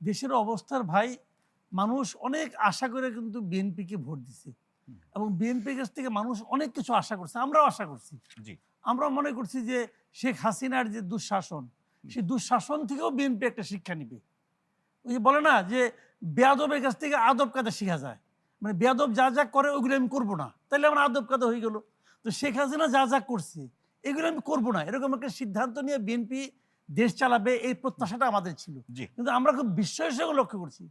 দেশের অবস্থার ভাই, মানুষ অনেক আশা করে কিন্তু বিএনপিকে ভোট দিছে এবং বিএনপির কাছ থেকে মানুষ অনেক কিছু আশা করছে, আমরাও আশা করছি। আমরা মনে করছি যে শেখ হাসিনার যে দুঃশাসন, সেই দুঃশাসন থেকেও বিএনপি একটা শিক্ষা নিবে। ওই যে বলে না যে বেয়াদবের কাছ থেকে আদব কায়দা শেখা যায়, মানে বেয়াদব যা যা করে ওইগুলো আমি করবো না, তাহলে আমার আদব কায়দা হয়ে গেল। তো শেখ হাসিনা যা যা করছে এগুলো আমি করবো না, এরকম একটা সিদ্ধান্ত নিয়ে বিএনপি দেশ চালাবে, এই প্রত্যাশাটা আমাদের ছিল। কিন্তু আমরা খুব বিস্ময়ের সঙ্গে লক্ষ্য করছি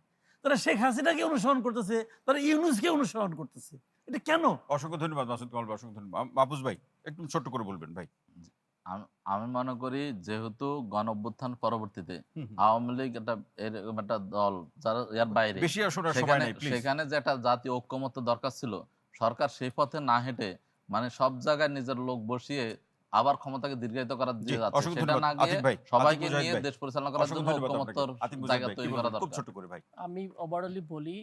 তারা শেখ হাসিনাকে অনুসরণ করতেছে, তারা ইউনূসকে অনুসরণ করতেছে। এটা কেন? অসংখ্য ধন্যবাদ মাসুদ কামাল ভাই, অসংখ্য ধন্যবাদ। মাহফুজ ভাই একটু ছোট্ট করে বলবেন ভাই। আমি মনে করি যেহেতু গণ অভ্যুত্থান পরবর্তীতে আওয়ামী লীগ এরকম একটা দল যারা এর বাইরে, সেখানে যে একটা জাতীয় ঐক্যমত্য দরকার ছিল, সরকার সেই পথে না হেঁটে মানে সব জায়গায় নিজের লোক বসিয়ে আবার ক্ষমতাকে দীর্ঘায়িত করার দিকে যাচ্ছে, সেটা না গিয়ে সবাইকে নিয়ে দেশ পরিচালনা করার জন্য ঐক্যমত্যর জায়গা তৈরি করা দরকার। আমি ওভারঅলি বলি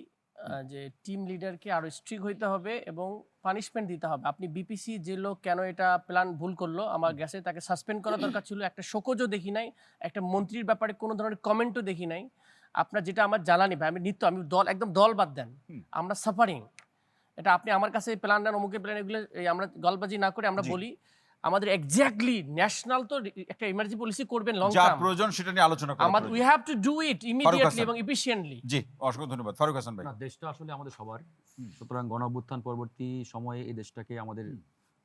যে টিম লিডারকে আরো স্ট্রিক্ট হইতে হবে এবং পানিশমেন্ট দিতে হবে। আপনি বিপিসি যে লোক কেন এটা প্ল্যান ভুল করলো আমার গ্যাসে, তাকে সাসপেন্ড করা দরকার ছিল। একটা শোকজও দেখি নাই, একটা মন্ত্রীর ব্যাপারে কোনো ধরনের কমেন্টও দেখি নাই। আপনার যেটা আমার জ্বালানি ভাই, আমি দল একদম দল বাদ দেন, আমরা সাফারিং। এটা আপনি আমার কাছে প্ল্যান দেন, অমুকের প্ল্যান, এগুলো আমরা গল্পবাজি না করে আমরা বলি আমাদের এক্স্যাক্টলি ন্যাশনাল তো একটা ইমার্জেন্সি পলিসি করবেন, লং টার্ম যা প্রয়োজন সেটা নিয়ে আলোচনা করব। আমরা we have to do it immediately এবং এফিশিয়েন্টলি। জি, অসংখ্য ধন্যবাদ। ফারুক হাসান ভাই। দেশটা আসলে আমাদের সবার, সুতরাং গণ অভ্যুত্থান পরবর্তী সময়ে এই দেশটাকে আমাদের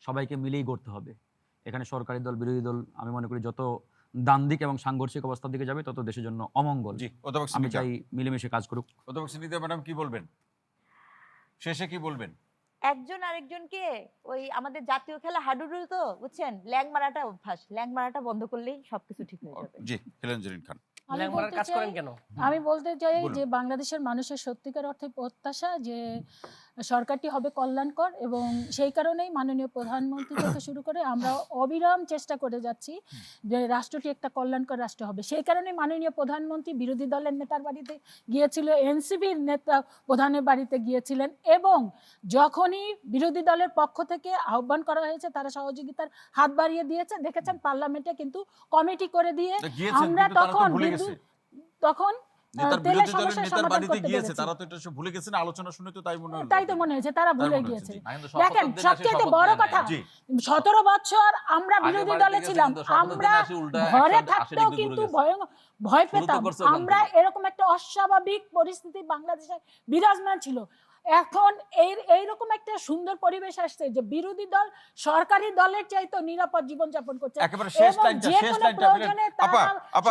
সবাইকে মিলেই গড়তে হবে। এখানে সরকারি দল বিরোধী দল আমি মনে করি যত দ্বান্দ্বিক এবং সাংঘর্ষিক অবস্থার দিকে যাবে তত দেশের জন্য অমঙ্গল। জি, অধ্যাপক আমি চাই মিলেমিশে কাজ করুক। অধ্যাপক সিনিতা ম্যাডাম কি বলবেন, শেষে কি বলবেন? একজন আরেকজনকে ওই আমাদের জাতীয় খেলা হাডুডু তো বুঝছেন, ল্যাং মারাটা অভ্যাস, ল্যাং মারাটা বন্ধ করলেই সবকিছু ঠিক হয়ে যাবে। জি, হেলেন জেরিন খান। আমি বলতে চাই যে বাংলাদেশের মানুষের সত্যিকার অর্থে প্রত্যাশা যে সরকারটি হবে কল্যাণকর, এবং সেই কারণেই মাননীয় প্রধানমন্ত্রী থেকে শুরু করে আমরা অবিরাম চেষ্টা করে যাচ্ছি যে রাষ্ট্রটি একটা কল্যাণকর রাষ্ট্র হবে। সেই কারণে মাননীয় প্রধানমন্ত্রী বিরোধী দলের নেতার বাড়িতে গিয়েছিল, এনসিপির নেতা প্রধানের বাড়িতে গিয়েছিলেন, এবং যখনই বিরোধী দলের পক্ষ থেকে আহ্বান করা হয়েছে তারা সহযোগিতার হাত বাড়িয়ে দিয়েছে। দেখেছেন পার্লামেন্টে কিন্তু কমিটি করে দিয়ে আমরা তখন তাই তো মনে হয়েছে তারা ভুলে গিয়েছে। দেখেন সবচেয়ে বড় কথা, 17 বছর আমরা বিরোধী দলে ছিলাম, আমরা ঘরে থাকতেও কিন্তু ভয় পেতাম। আমরা এরকম একটা অস্বাভাবিক পরিস্থিতি বাংলাদেশে বিরাজমান ছিল। এখন এইরকম একটা সুন্দর পরিবেশ আসছে যে বিরোধী দল সরকারি দলের চাইতে নিরাপদ জীবনযাপন করছে। একেবারে শেষ লাইনটা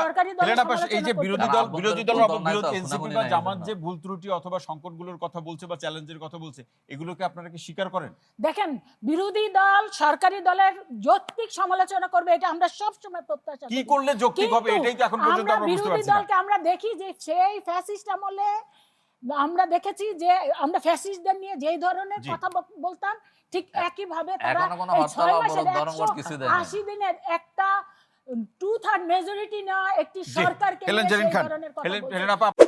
সরকারি দল, এই যে বিরোধী দল এনসিপি বা জামাত যে ভুল ত্রুটি অথবা সংকটগুলোর কথা বলছে বা চ্যালেঞ্জের কথা বলছে, এগুলোকে আপনারা কি স্বীকার করেন? দেখেন বিরোধী দল সরকারি দলের যৌক্তিক সমালোচনা করবে, এটা আমরা সব সময় প্রত্যাশা করি। কি করলে যৌক্তিক হবে এটাই তো এখন পর্যন্ত আমরা বুঝতে পারছি না। বিরোধী দলকে আমরা দেখি যে সেই ফ্যাসিস্ট আমলে আমরা দেখেছি যে আমরা ফ্যাসিস্টদের নিয়ে যেই ধরনের কথা বলতাম, ঠিক একই ভাবে তারা 6 মাসের 180 দিনের একটা 2/3 মেজরিটি না একটি সরকারকে নিয়ে সেই ধরনের কথা বলছে।